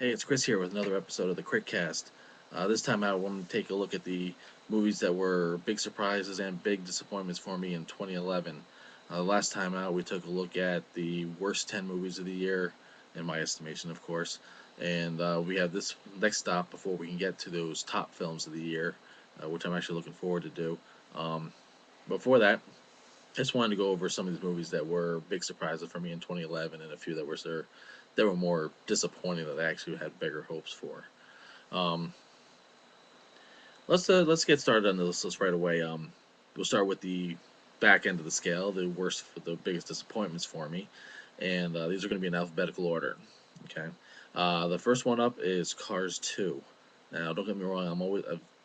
Hey, it's Chris here with another episode of the CritCast. This time I want to take a look at the movies that were big surprises and big disappointments for me in 2011. Last time out, we took a look at the worst 10 movies of the year, in my estimation, of course. And we have this next stop before we can get to those top films of the year, which I'm actually looking forward to do. Um, Before that, I just wanted to go over some of these movies that were big surprises for me in 2011, and a few that were more disappointing that I actually had bigger hopes for. Um, let's get started on this list right away. We'll start with the back end of the scale, the biggest disappointments for me, and these are going to be in alphabetical order. Okay, the first one up is Cars 2. Now, don't get me wrong,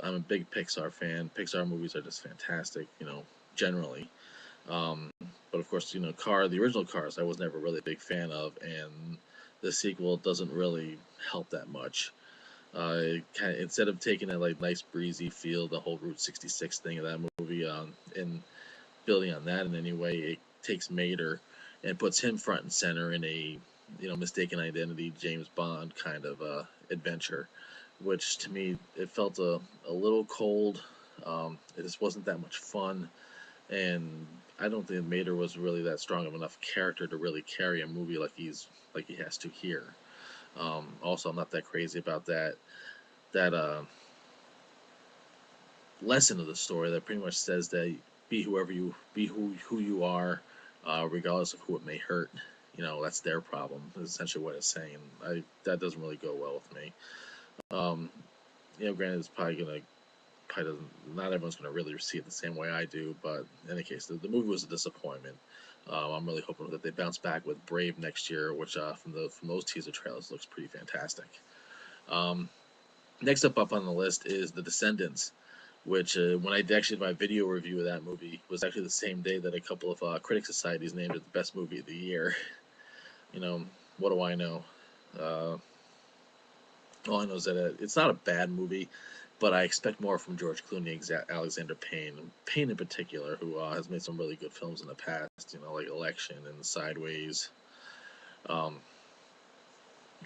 I'm a big Pixar fan. Pixar movies are just fantastic, generally. Um, but of course, the original Cars, I was never really a big fan of, and the sequel doesn't really help that much. Instead of taking that like nice breezy feel, the whole Route 66 thing of that movie, and building on that in any way, it takes Mater and puts him front and center in a mistaken identity James Bond kind of adventure, which to me it felt a little cold. It just wasn't that much fun, and I don't think Mater was really that strong of enough character to really carry a movie like he has to here. Also, I'm not that crazy about that lesson of the story that pretty much says that be who you are, regardless of who it may hurt. That's their problem. Is essentially what it's saying. That doesn't really go well with me. Um, Granted, it's probably doesn't. Not everyone's gonna really see it the same way I do, but in any case, the movie was a disappointment. I'm really hoping that they bounce back with Brave next year, which from those teaser trailers looks pretty fantastic. Um, Next up on the list is The Descendants, which when I actually did my video review of that movie was actually the same day that a couple of critic societies named it the best movie of the year. You know, what do I know? Uh, all I know is that it's not a bad movie, but I expect more from George Clooney, Alexander Payne, Payne in particular, who has made some really good films in the past. Like Election and Sideways. Um,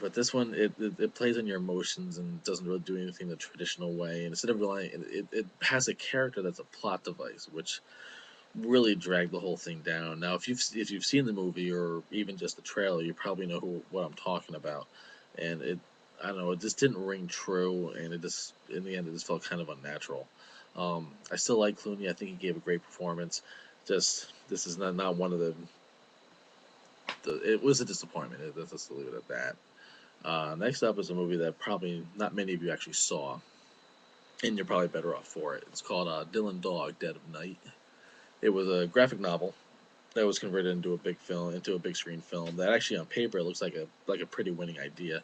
but this one, it plays on your emotions and doesn't really do anything the traditional way. And instead of relying, it has a character that's a plot device, which really dragged the whole thing down. Now, if you've seen the movie or even just the trailer, you probably know what I'm talking about. And I don't know, it just didn't ring true, and it just in the end it just felt kind of unnatural. I still like Clooney. I think he gave a great performance. Just this is not one of the it was a disappointment. Let's just leave it at that. Next up is a movie that probably not many of you actually saw, and you're probably better off for it. It's called Dylan Dog, Dead of Night. It was a graphic novel that was converted into a big screen film. That actually on paper looks like a pretty winning idea.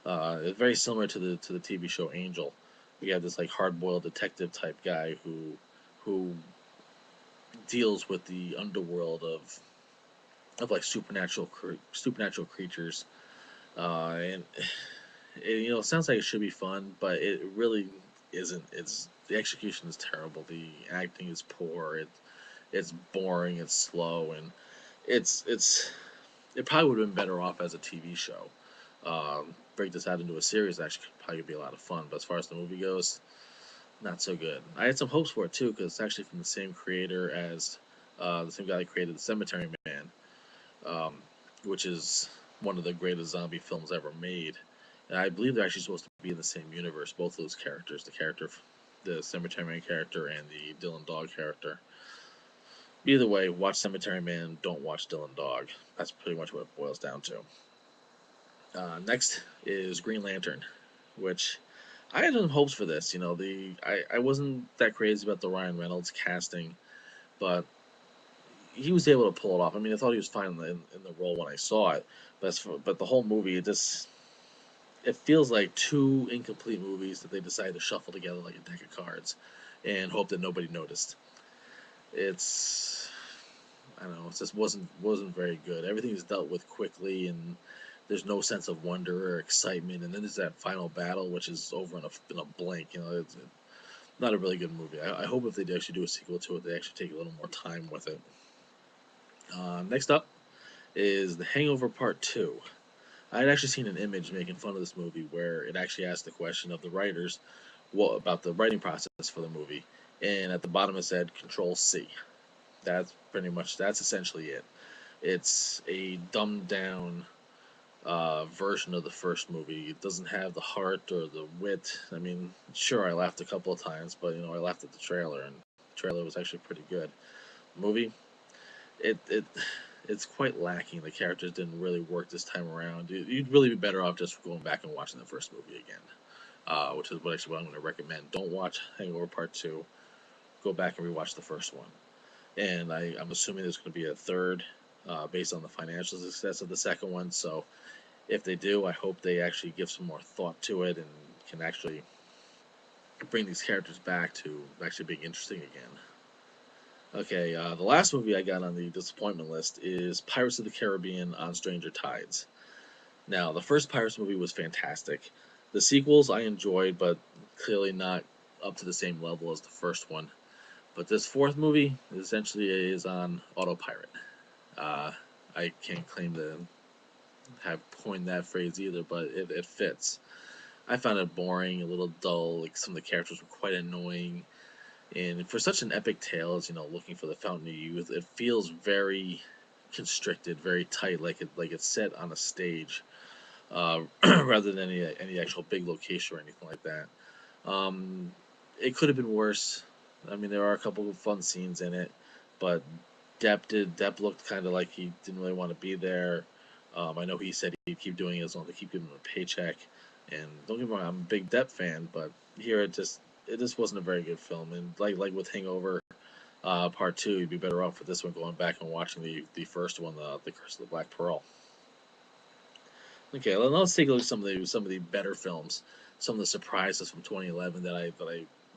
It's very similar to the TV show Angel. We have this like hard boiled detective type guy who deals with the underworld of like supernatural creatures. And it sounds like it should be fun, but it really isn't. It's the execution is terrible. The acting is poor. It's boring. It's slow, and it's it probably would have been better off as a TV show. Break this out into a series actually could probably be a lot of fun, but as far as the movie goes, not so good. I had some hopes for it too because it's actually from the same creator as the same guy that created The Cemetery Man, um, which is one of the greatest zombie films ever made. And I believe they're actually supposed to be in the same universe, both those characters, the Cemetery Man character and the Dylan Dog character. Either way, watch Cemetery Man, don't watch Dylan Dog. That's pretty much what it boils down to. Next is Green Lantern, which I had some hopes for this. I wasn't that crazy about the Ryan Reynolds casting, but he was able to pull it off. I mean, I thought he was fine in the role when I saw it, but the whole movie it feels like two incomplete movies that they decided to shuffle together like a deck of cards, and hope that nobody noticed. It's I don't know. It just wasn't very good. Everything is dealt with quickly, and there's no sense of wonder or excitement. And then there's that final battle, which is over in a blink. It's not a really good movie. I hope if they do actually do a sequel to it, they actually take a little more time with it. Next up is The Hangover Part Two. I'd actually seen an image making fun of this movie where it actually asked the question of the writers, what about the writing process for the movie, and at the bottom it said Control C. That's essentially it. It's a dumbed down version of the first movie. It doesn't have the heart or the wit. I mean, sure, I laughed a couple of times, but I laughed at the trailer, and the trailer was actually pretty good. The movie, it it's quite lacking. The characters didn't really work this time around. You'd really be better off just going back and watching the first movie again, which is what I'm going to recommend. Don't watch Hangover Part Two. Go back and rewatch the first one. And I'm assuming there's going to be a third, based on the financial success of the second one. So if they do, I hope they actually give some more thought to it and can actually bring these characters back to actually being interesting again. Okay, the last movie I got on the disappointment list is Pirates of the Caribbean on Stranger Tides. Now, the first Pirates movie was fantastic. The sequels I enjoyed, but clearly not up to the same level as the first one. But this fourth movie essentially is on autopilot. Uh, I can't claim to have coined that phrase either, but it fits. I found it boring, a little dull. Like some of the characters were quite annoying, and for such an epic tale as looking for the Fountain of Youth, it feels very constricted, very tight, like it's set on a stage, rather than any actual big location or anything like that. Um, it could have been worse. I mean, there are a couple of fun scenes in it, but Depp looked kind of like he didn't really want to be there. I know he said he'd keep doing it as long as they keep giving him a paycheck. And don't get me wrong, I'm a big Depp fan, but here it just wasn't a very good film. And like with Hangover Part Two, you'd be better off with this one going back and watching the first one, the Curse of the Black Pearl. Okay, let's take a look at some of the better films, some of the surprises from 2011 that I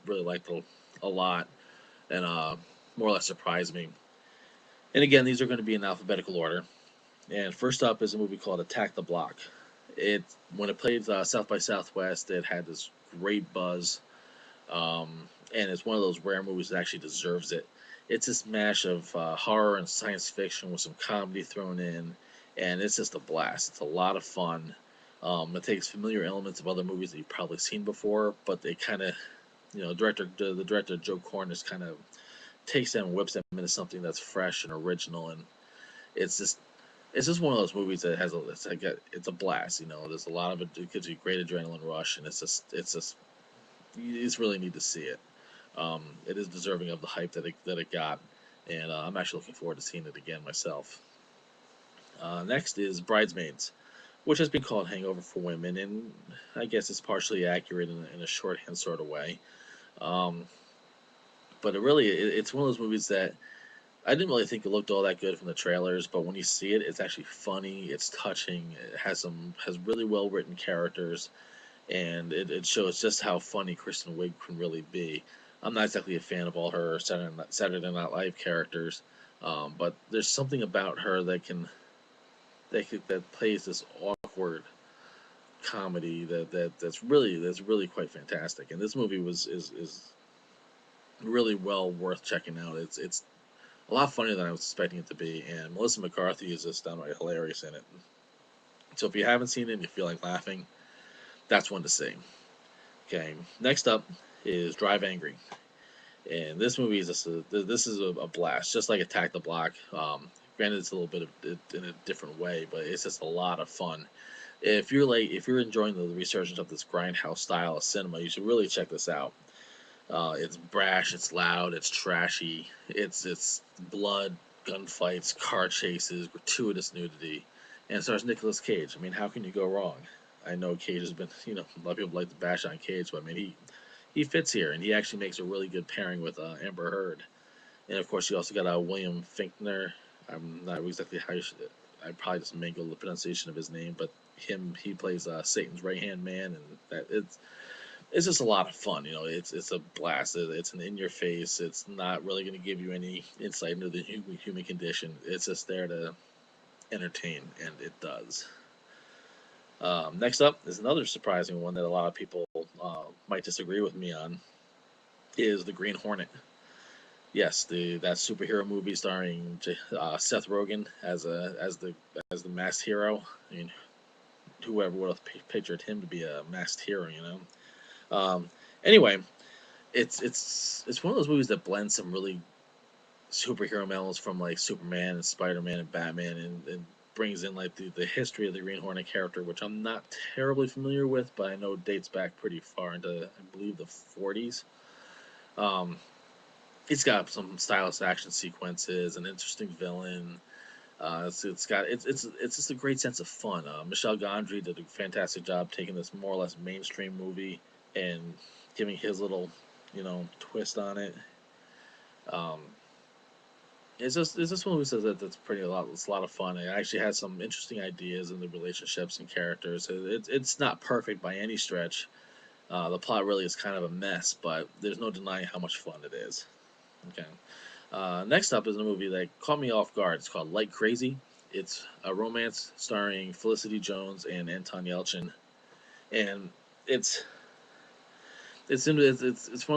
really liked a lot and more or less surprised me. And again, these are going to be in alphabetical order. And first up is a movie called Attack the Block. It When it played South by Southwest, it had this great buzz, and it's one of those rare movies that actually deserves it. It's this mash of horror and science fiction with some comedy thrown in, and it's just a blast. It's a lot of fun. It takes familiar elements of other movies that you've probably seen before, but they kind of, the director Joe Cornish kind of takes them and whips them into something that's fresh and original, and it's just it's just one of those movies that has it's a blast. There's a lot of it. It gives you a great adrenaline rush, and it's just you just really need to see it. It is deserving of the hype that it got, and I'm actually looking forward to seeing it again myself. Next is Bridesmaids, which has been called Hangover for Women, and I guess it's partially accurate in a shorthand sort of way. Um, but it's one of those movies that I didn't really think it looked all that good from the trailers, but when you see it, it's actually funny. It's touching. It has really well written characters, and it shows just how funny Kristen Wiig can really be. I'm not exactly a fan of all her Saturday Night Live characters, but there's something about her that plays this awkward comedy that's really quite fantastic. And this movie is really well worth checking out. It's a lot funnier than I was expecting it to be, and Melissa McCarthy is just downright hilarious in it. So if you haven't seen it and you feel like laughing, that's one to see. Okay, next up is Drive Angry, and this movie is this is a blast, just like Attack the Block. Granted, it's a little bit of it in a different way, but it's just a lot of fun. If you're enjoying the resurgence of this grindhouse style of cinema, you should really check this out. It's brash, it's loud, it's trashy, it's blood, gunfights, car chases, gratuitous nudity, and it stars Nicolas Cage. I mean, how can you go wrong? I know Cage has been, a lot of people like to bash on Cage, but I mean, he fits here, and he actually makes a really good pairing with Amber Heard. And of course, you also got William Finkner. I'm not exactly how you should. I probably just mangled the pronunciation of his name, but he plays Satan's right hand man, and it's just a lot of fun. It's a blast. It's an in your face. It's not really going to give you any insight into the human condition. It's just there to entertain, and it does. Next up is another surprising one that a lot of people might disagree with me on. Is the Green Hornet? Yes, that superhero movie starring Seth Rogen as the masked hero. I mean, whoever would have pictured him to be a masked hero, you know. Anyway, it's one of those movies that blends some really superhero elements from like Superman and Spider Man and Batman, and brings in like the history of the Green Hornet character, which I'm not terribly familiar with, but I know dates back pretty far into I believe the 40s. Um, it's got some stylish action sequences, an interesting villain. It's just a great sense of fun. Michel Gondry did a fantastic job taking this more or less mainstream movie and giving his little, twist on it. Um, it's just one of those that's pretty a lot. It's a lot of fun. It actually has some interesting ideas in the relationships and characters. It's not perfect by any stretch. The plot really is kind of a mess, but there's no denying how much fun it is. Okay. Next up is a movie that caught me off guard. It's called Like Crazy. It's a romance starring Felicity Jones and Anton Yelchin, and it's it's one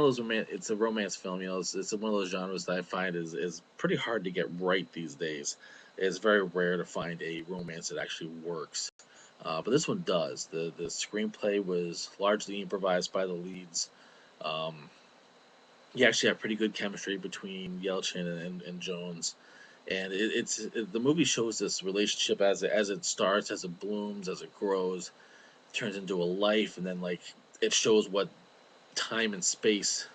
of those it's a romance film. It's one of those genres that I find is pretty hard to get right these days. It's very rare to find a romance that actually works. But this one does. The screenplay was largely improvised by the leads. Um, you actually have pretty good chemistry between Yelchin and Jones, and the movie shows this relationship as it starts, as it blooms, as it grows, turns into a life, and then like it shows what time and space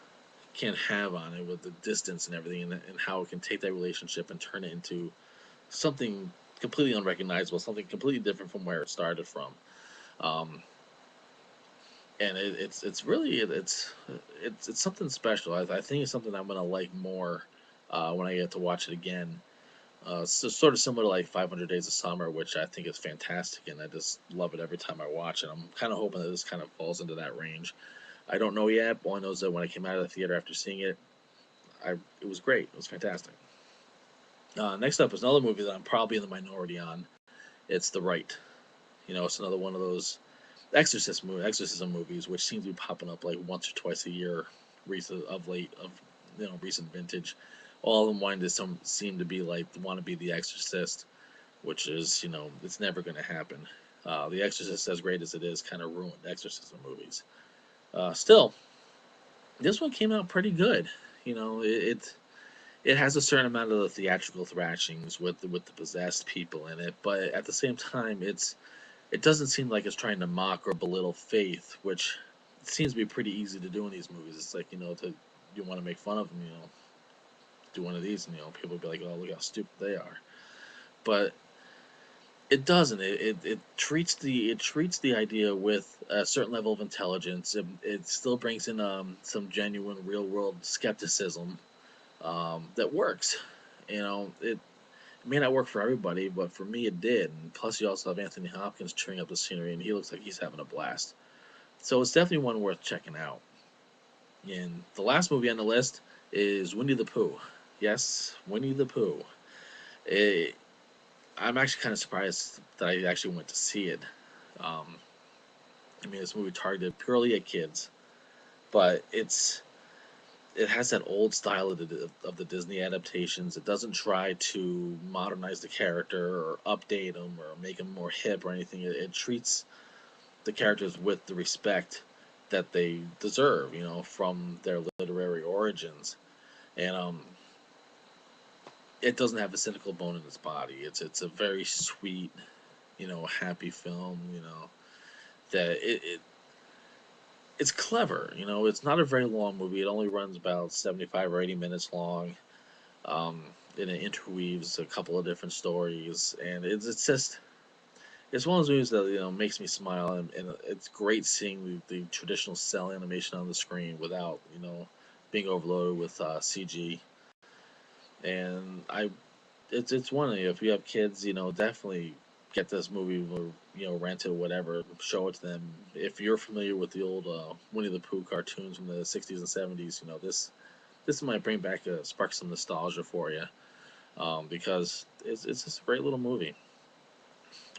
can have on it with the distance and everything, and how it can take that relationship and turn it into something completely unrecognizable, something completely different from where it started from. Um, and it's really it's something special. I think it's something I'm gonna like more when I get to watch it again. So sort of similar to like 500 Days of Summer, which I think is fantastic, and I just love it every time I watch it. I'm kind of hoping that this kind of falls into that range. I don't know yet. All I know is that when I came out of the theater after seeing it, it was great. It was fantastic. Next up is another movie that I'm probably in the minority on. It's The Right. It's another one of those exorcism movies, which seem to be popping up like once or twice a year, recent of late of recent vintage. All of them seem to be like want to be The Exorcist, which is it's never going to happen. The Exorcist, as great as it is, kind of ruined exorcism movies. Still, this one came out pretty good. It has a certain amount of the theatrical thrashings with the possessed people in it, but at the same time, it doesn't seem like it's trying to mock or belittle faith, which seems to be pretty easy to do in these movies. It's like you want to make fun of them, do one of these, and people will be like, "Oh, look how stupid they are." But it doesn't. It treats the idea with a certain level of intelligence. It still brings in some genuine real world skepticism that works. It may not work for everybody, but for me it did. And plus, you also have Anthony Hopkins cheering up the scenery, and he looks like he's having a blast. So it's definitely one worth checking out. And the last movie on the list is Winnie the Pooh. Yes, Winnie the Pooh. Eh, I'm actually kind of surprised that I actually went to see it. Um, I mean, this movie targeted purely at kids, but it has that old style of the Disney adaptations. It doesn't try to modernize the character or update them or make them more hip or anything. It treats the characters with the respect that they deserve, from their literary origins. And it doesn't have a cynical bone in its body. It's a very sweet, happy film. That it's clever. It's not a very long movie. It only runs about 75 or 80 minutes long. Um, and it interweaves a couple of different stories, and it's one of those movies that makes me smile, and it's great seeing the traditional cell animation on the screen without being overloaded with CG. And it's one of if you have kids, definitely get this movie or rent it or whatever, show it to them. If you're familiar with the old Winnie the Pooh cartoons from the '60s and '70s, this might bring back spark some nostalgia for you, because it's just a great little movie.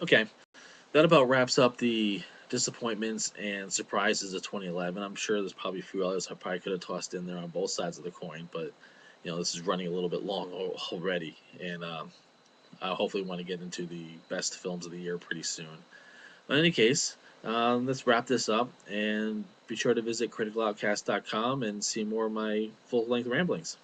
Okay, that about wraps up the disappointments and surprises of 2011. I'm sure there's probably a few others I probably could have tossed in there on both sides of the coin, but this is running a little bit long already, and I hopefully want to get into the best films of the year pretty soon. In any case, let's wrap this up and be sure to visit criticaloutcast.com and see more of my full length ramblings.